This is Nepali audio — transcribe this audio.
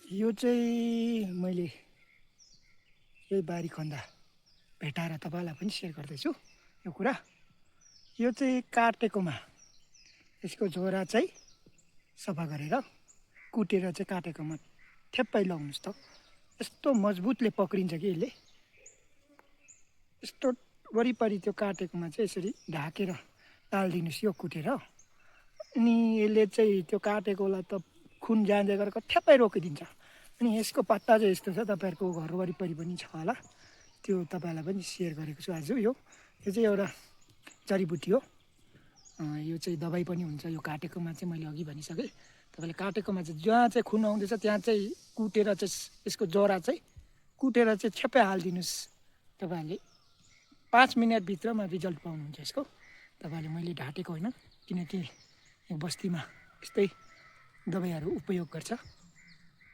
यो चाहिँ मैले यही बारी खन्दा भेटाएर तपाईँलाई पनि सेयर गर्दैछु यो कुरा। यो चाहिँ काटेकोमा यसको झोरा चाहिँ सफा गरेर कुटेर चाहिँ काटेकोमा ठ्याप्पै लगाउनुहोस् त। यस्तो मजबुतले पक्रिन्छ कि यसले। यस्तो वरिपरि त्यो काटेकोमा चाहिँ यसरी ढाकेर टालिदिनुहोस् यो कुटेर। अनि यसले चाहिँ त्यो काटेकोलाई त खुन जाँदै गरेको ठ्याप्पै रोकिदिन्छ। अनि यसको पत्ता चाहिँ यस्तो छ, तपाईँहरूको घर वरिपरि पनि छ होला, त्यो तपाईँलाई पनि सेयर गरेको छु आज। यो चाहिँ एउटा जडीबुटी हो। यो चाहिँ दबाई पनि हुन्छ। यो काटेकोमा चाहिँ मैले अघि भनिसकेँ तपाईँले, काटेकोमा चाहिँ जहाँ चाहिँ खुन आउँदैछ त्यहाँ चाहिँ कुटेर चाहिँ यसको जरा चाहिँ कुटेर चाहिँ छ्याप्पै हालिदिनुहोस्। तपाईँहरूले 5 मिनटभित्रमा रिजल्ट पाउनुहुन्छ यसको। तपाईँले, मैले ढाँटेको होइन, किनकि यो बस्तीमा यस्तै दबाईहरू उपयोग गर्छ।